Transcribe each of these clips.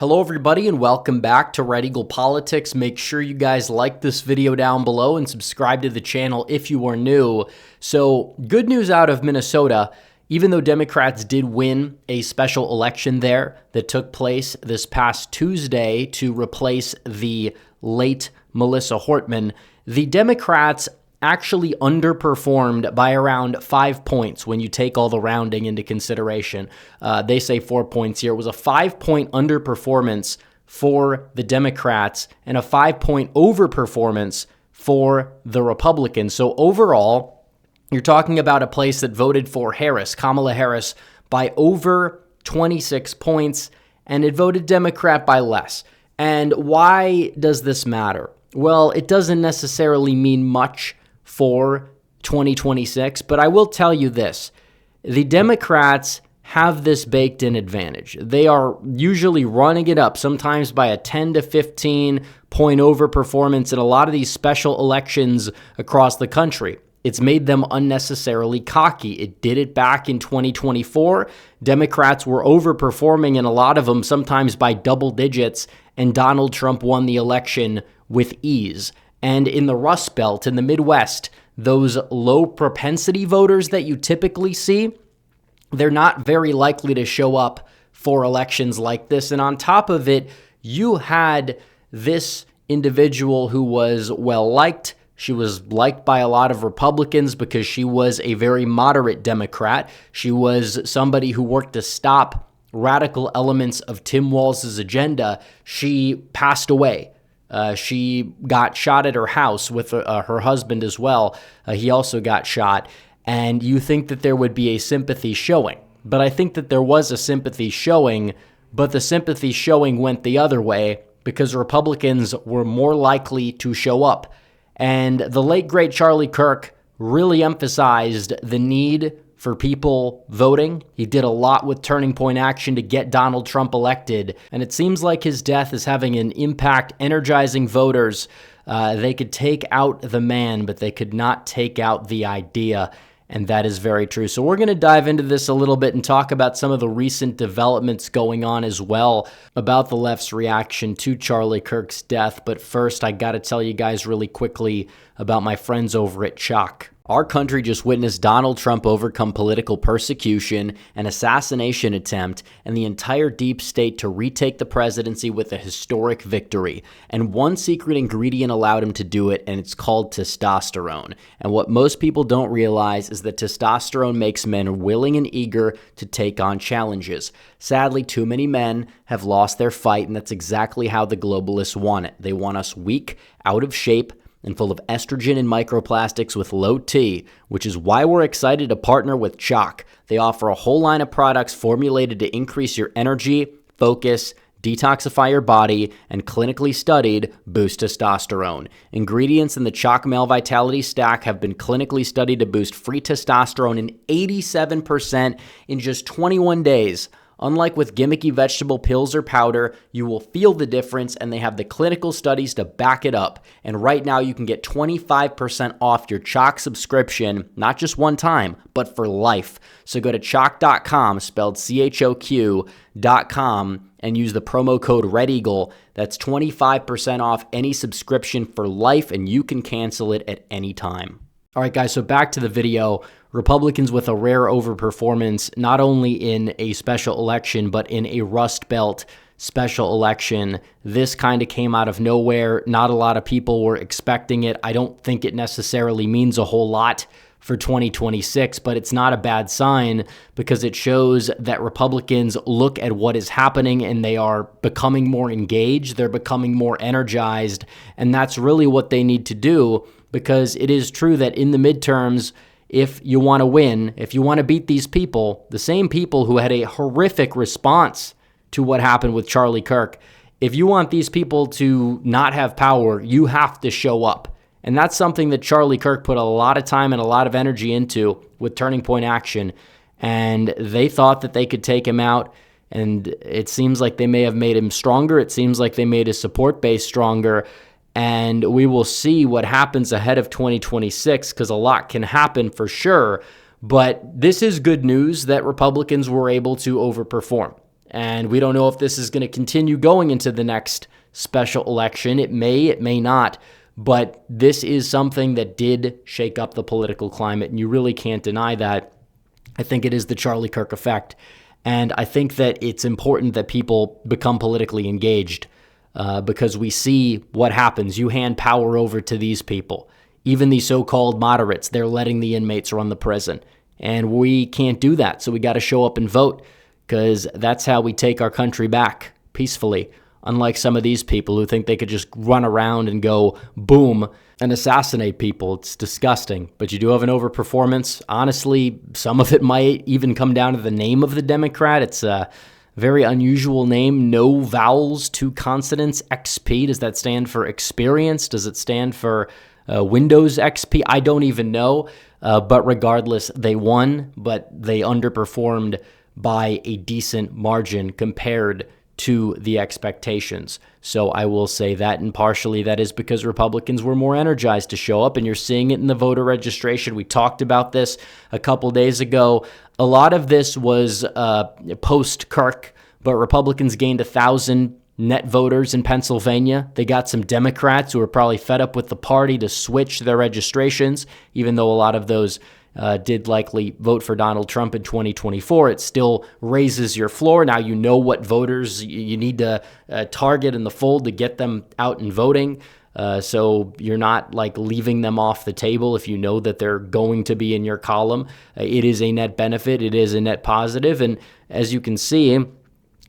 Hello everybody and welcome back to Red Eagle Politics. Make sure you guys like this video down below and subscribe to the channel if you are new. So good news out of Minnesota, even though Democrats did win a special election there that took place this past Tuesday to replace the late Melissa Hortman, the Democrats actually underperformed by around 5 points when you take all the rounding into consideration. They say 4 points here. It was a 5-point underperformance for the Democrats and a 5-point overperformance for the Republicans. So overall, you're talking about a place that voted for Kamala Harris, by over 26 points, and it voted Democrat by less. And why does this matter? Well, it doesn't necessarily mean much for 2026, but I will tell you this. The Democrats have this baked-in advantage. They are usually running it up, sometimes by a 10 to 15 point overperformance in a lot of these special elections across the country. It's made them unnecessarily cocky. It did it back in 2024. Democrats were overperforming in a lot of them, sometimes by double digits, and Donald Trump won the election with ease. And in the Rust Belt, in the Midwest, those low propensity voters that you typically see, they're not very likely to show up for elections like this. And on top of it, you had this individual who was well-liked. She was liked by a lot of Republicans because she was a very moderate Democrat. She was somebody who worked to stop radical elements of Tim Walz's agenda. She passed away. She got shot at her house with her husband as well. He also got shot. And you think that there would be a sympathy showing. But I think that there was a sympathy showing, but the sympathy showing went the other way because Republicans were more likely to show up. And the late, great Charlie Kirk really emphasized the need for people voting. He did a lot with Turning Point Action to get Donald Trump elected, and it seems like his death is having an impact, energizing voters. They could take out the man, but they could not take out the idea, and that is very true. So we're going to dive into this a little bit and talk about some of the recent developments going on as well about the left's reaction to Charlie Kirk's death. But first, I got to tell you guys really quickly about my friends over at Chalk. Our country just witnessed Donald Trump overcome political persecution, an assassination attempt, and the entire deep state to retake the presidency with a historic victory. And one secret ingredient allowed him to do it, and it's called testosterone. And what most people don't realize is that testosterone makes men willing and eager to take on challenges. Sadly, too many men have lost their fight, and that's exactly how the globalists want it. They want us weak, out of shape, and full of estrogen and microplastics with low T, which is why we're excited to partner with Chalk. They offer a whole line of products formulated to increase your energy, focus, detoxify your body, and clinically studied boost testosterone. Ingredients in the Chalk Male Vitality Stack have been clinically studied to boost free testosterone in 87% in just 21 days. Unlike with gimmicky vegetable pills or powder, you will feel the difference, and they have the clinical studies to back it up. And right now you can get 25% off your Chalk subscription, not just one time, but for life. So go to chalk.com, spelled CHOQ.com, and use the promo code REDEAGLE. That's 25% off any subscription for life, and you can cancel it at any time. All right, guys, so back to the video. Republicans with a rare overperformance, not only in a special election, but in a Rust Belt special election. This kind of came out of nowhere. Not a lot of people were expecting it. I don't think it necessarily means a whole lot for 2026, but it's not a bad sign because it shows that Republicans look at what is happening and they are becoming more engaged. They're becoming more energized, and that's really what they need to do, because it is true that in the midterms, if you want to win, if you want to beat these people, the same people who had a horrific response to what happened with Charlie Kirk, if you want these people to not have power, you have to show up. And that's something that Charlie Kirk put a lot of time and a lot of energy into with Turning Point Action. And they thought that they could take him out. And it seems like they may have made him stronger. It seems like they made his support base stronger. And we will see what happens ahead of 2026, because a lot can happen for sure. But this is good news that Republicans were able to overperform. And we don't know if this is going to continue going into the next special election. It may not. But this is something that did shake up the political climate, and you really can't deny that. I think it is the Charlie Kirk effect. And I think that it's important that people become politically engaged because we see what happens. You hand power over to these people. Even the so-called moderates, they're letting the inmates run the prison. And we can't do that. So we got to show up and vote because that's how we take our country back peacefully. Unlike some of these people who think they could just run around and go boom and assassinate people. It's disgusting. But you do have an overperformance. Honestly, some of it might even come down to the name of the Democrat. It's a very unusual name. No vowels, 2 consonants. XP. Does that stand for experience? Does it stand for Windows XP? I don't even know. But regardless, they won, but they underperformed by a decent margin compared to the expectations. So I will say that, and partially that is because Republicans were more energized to show up, and you're seeing it in the voter registration. We talked about this a couple days ago. A lot of this was post-Kirk, but Republicans gained 1,000 net voters in Pennsylvania. They got some Democrats who were probably fed up with the party to switch their registrations, even though a lot of those did likely vote for Donald Trump in 2024. It still raises your floor. Now you know what voters you need to target in the fold to get them out and voting. So you're not like leaving them off the table if you know that they're going to be in your column. It is a net benefit. It is a net positive. And as you can see,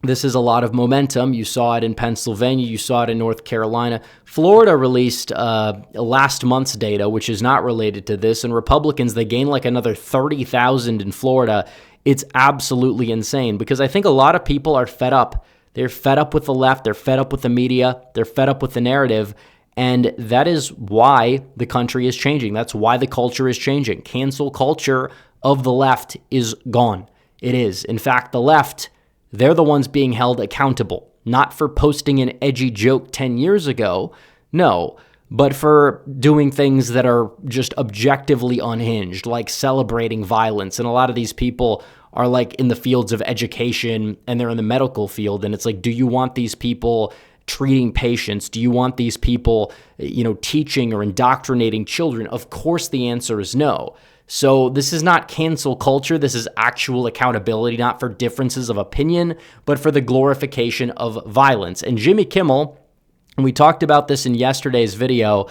this is a lot of momentum. You saw it in Pennsylvania. You saw it in North Carolina. Florida released last month's data, which is not related to this. And Republicans, they gained like another 30,000 in Florida. It's absolutely insane because I think a lot of people are fed up. They're fed up with the left. They're fed up with the media. They're fed up with the narrative. And that is why the country is changing. That's why the culture is changing. Cancel culture of the left is gone. It is. In fact, the left, they're the ones being held accountable, not for posting an edgy joke 10 years ago, no, but for doing things that are just objectively unhinged, like celebrating violence. And a lot of these people are like in the fields of education and they're in the medical field. And it's like, do you want these people treating patients? Do you want these people, teaching or indoctrinating children? Of course, the answer is no. So this is not cancel culture. This is actual accountability, not for differences of opinion, but for the glorification of violence. And Jimmy Kimmel, and we talked about this in yesterday's video,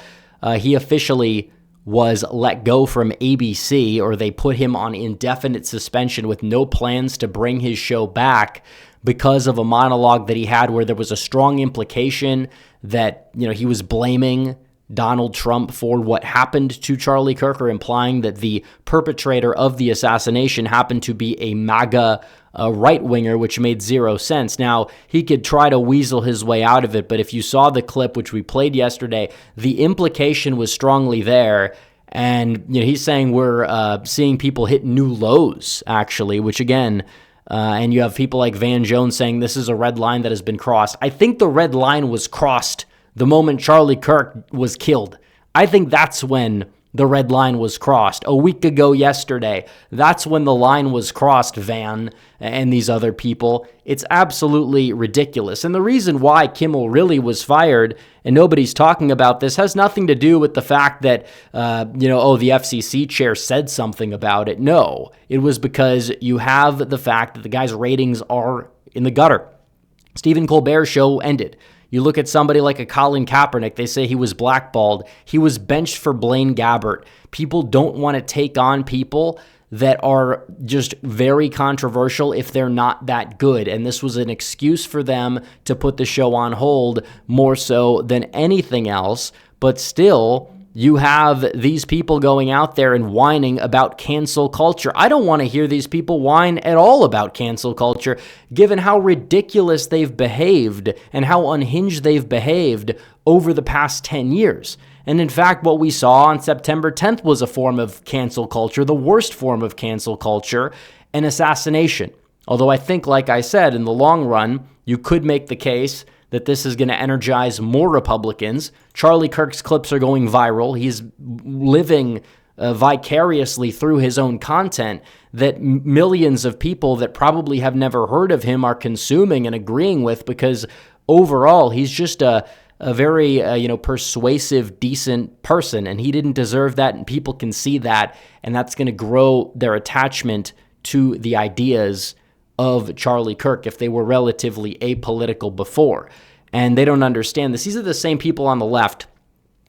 he officially was let go from ABC, or they put him on indefinite suspension with no plans to bring his show back because of a monologue that he had where there was a strong implication that, he was blaming Donald Trump for what happened to Charlie Kirk, or implying that the perpetrator of the assassination happened to be a MAGA right-winger, which made zero sense. Now, he could try to weasel his way out of it, but if you saw the clip, which we played yesterday, the implication was strongly there. And he's saying we're seeing people hit new lows, actually, which again, and you have people like Van Jones saying this is a red line that has been crossed. I think the red line was crossed the moment Charlie Kirk was killed. I think that's when the red line was crossed. A week ago yesterday, that's when the line was crossed, Van and these other people. It's absolutely ridiculous. And the reason why Kimmel really was fired, and nobody's talking about this, has nothing to do with the fact that, the FCC chair said something about it. No, it was because you have the fact that the guy's ratings are in the gutter. Stephen Colbert's show ended. You look at somebody like a Colin Kaepernick, they say he was blackballed. He was benched for Blaine Gabbert. People don't want to take on people that are just very controversial if they're not that good. And this was an excuse for them to put the show on hold more so than anything else. But still, you have these people going out there and whining about cancel culture. I don't want to hear these people whine at all about cancel culture, given how ridiculous they've behaved and how unhinged they've behaved over the past 10 years. And in fact, what we saw on September 10th was a form of cancel culture, the worst form of cancel culture, an assassination. Although I think, like I said, in the long run, you could make the case that this is going to energize more Republicans. Charlie Kirk's clips are going viral. He's living vicariously through his own content that millions of people that probably have never heard of him are consuming and agreeing with, because overall he's just a very persuasive, decent person, and he didn't deserve that, and people can see that, and that's going to grow their attachment to the ideas of Charlie Kirk if they were relatively apolitical before. And they don't understand this. These are the same people on the left.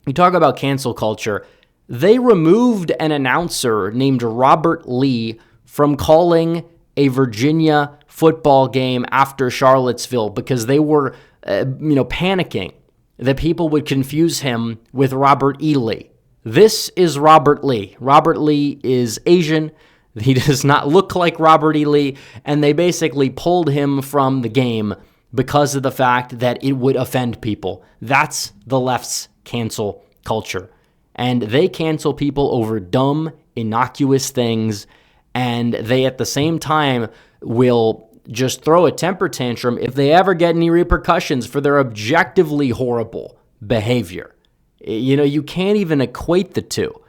You talk about cancel culture. They removed an announcer named Robert Lee from calling a Virginia football game after Charlottesville because they were, panicking that people would confuse him with Robert E. Lee. This is Robert Lee. Robert Lee is Asian. He does not look like Robert E. Lee, and they basically pulled him from the game because of the fact that it would offend people. That's the left's cancel culture. And they cancel people over dumb, innocuous things, and they at the same time will just throw a temper tantrum if they ever get any repercussions for their objectively horrible behavior. You can't even equate the two.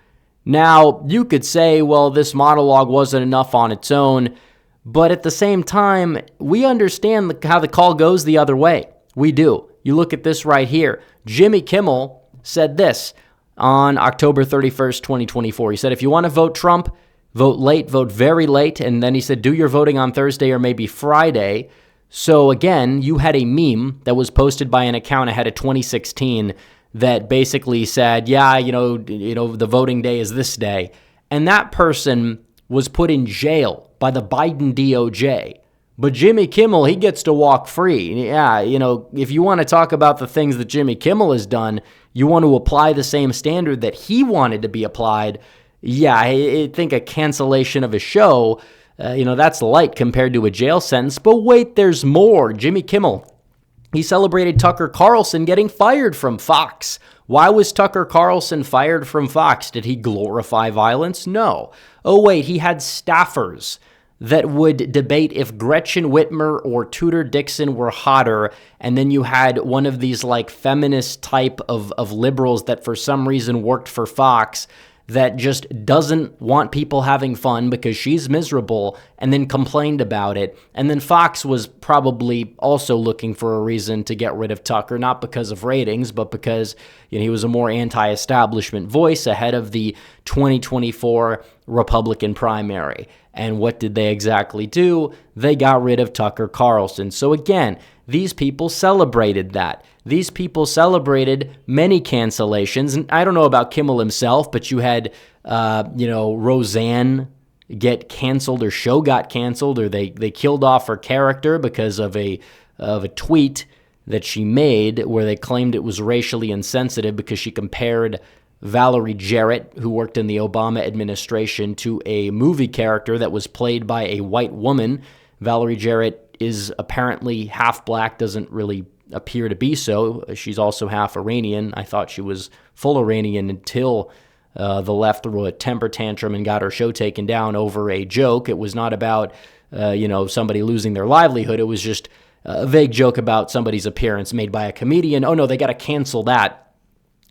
Now, you could say, well, this monologue wasn't enough on its own, but at the same time, we understand how the call goes the other way. We do. You look at this right here. Jimmy Kimmel said this on October 31st, 2024. He said, if you want to vote Trump, vote late, vote very late. And then he said, do your voting on Thursday or maybe Friday. So again, you had a meme that was posted by an account ahead of 2016 that basically said, the voting day is this day. And that person was put in jail by the Biden DOJ. But Jimmy Kimmel, he gets to walk free. Yeah, if you want to talk about the things that Jimmy Kimmel has done, you want to apply the same standard that he wanted to be applied. Yeah, I think a cancellation of a show, that's light compared to a jail sentence. But wait, there's more. Jimmy Kimmel, he celebrated Tucker Carlson getting fired from Fox. Why was Tucker Carlson fired from Fox? Did he glorify violence? No. Oh, wait, he had staffers that would debate if Gretchen Whitmer or Tudor Dixon were hotter, and then you had one of these feminist type of liberals that for some reason worked for Fox that just doesn't want people having fun because she's miserable, and then complained about it. And then Fox was probably also looking for a reason to get rid of Tucker, not because of ratings, but because he was a more anti-establishment voice ahead of the 2024 Republican primary. And what did they exactly do? They got rid of Tucker Carlson. So again, these people celebrated that. These people celebrated many cancellations. And I don't know about Kimmel himself, but you had, Roseanne get canceled, or show got canceled, or they killed off her character because of a tweet that she made where they claimed it was racially insensitive because she compared Valerie Jarrett, who worked in the Obama administration, to a movie character that was played by a white woman. Valerie Jarrett is apparently half black, doesn't really appear to be so. She's also half Iranian. I thought she was full Iranian until the left threw a temper tantrum and got her show taken down over a joke. It was not about, somebody losing their livelihood. It was just a vague joke about somebody's appearance made by a comedian. Oh, no, they got to cancel that.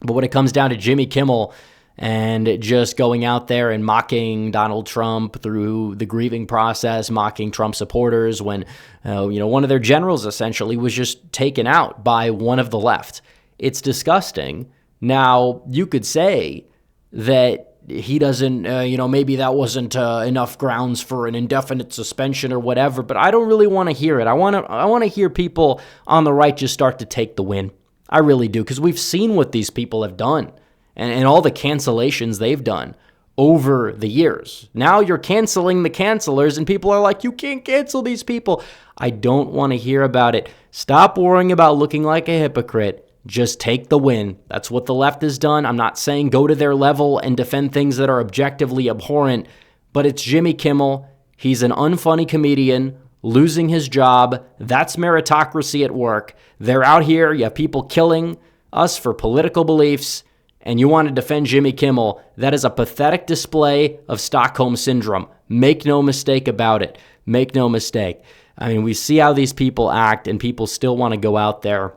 But when it comes down to Jimmy Kimmel and just going out there and mocking Donald Trump through the grieving process, mocking Trump supporters when, one of their generals essentially was just taken out by one of the left. It's disgusting. Now, you could say that he doesn't, maybe that wasn't enough grounds for an indefinite suspension or whatever, but I don't really want to hear it. I want to hear people on the right just start to take the win. I really do, because we've seen what these people have done and all the cancellations they've done over the years. Now you're canceling the cancelers, and people are like, you can't cancel these people. I don't want to hear about it. Stop worrying about looking like a hypocrite. Just take the win. That's what the left has done. I'm not saying go to their level and defend things that are objectively abhorrent, but it's Jimmy Kimmel. He's an unfunny comedian losing his job. That's meritocracy at work. They're out here. You have people killing us for political beliefs, and you want to defend Jimmy Kimmel. That is a pathetic display of Stockholm Syndrome. Make no mistake about it. Make no mistake. I mean, we see how these people act, and people still want to go out there.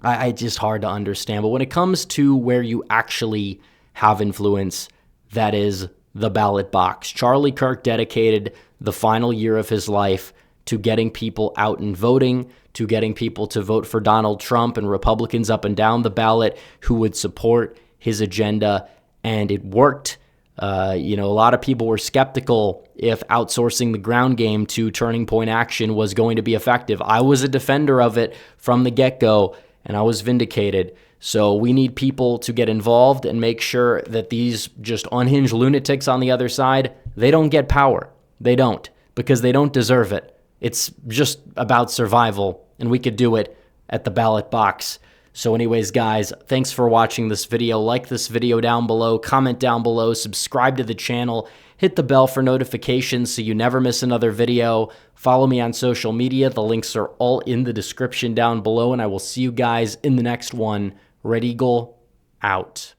It's just hard to understand. But when it comes to where you actually have influence, that is the ballot box. Charlie Kirk dedicated the final year of his life to getting people out and voting, to getting people to vote for Donald Trump and Republicans up and down the ballot who would support his agenda, and it worked. A lot of people were skeptical if outsourcing the ground game to Turning Point Action was going to be effective. I was a defender of it from the get-go, and I was vindicated. So we need people to get involved and make sure that these just unhinged lunatics on the other side, they don't get power. They don't, because they don't deserve it. It's just about survival, and we could do it at the ballot box. So anyways, guys, thanks for watching this video. Like this video down below, comment down below, subscribe to the channel, hit the bell for notifications so you never miss another video. Follow me on social media. The links are all in the description down below, and I will see you guys in the next one. Red Eagle out.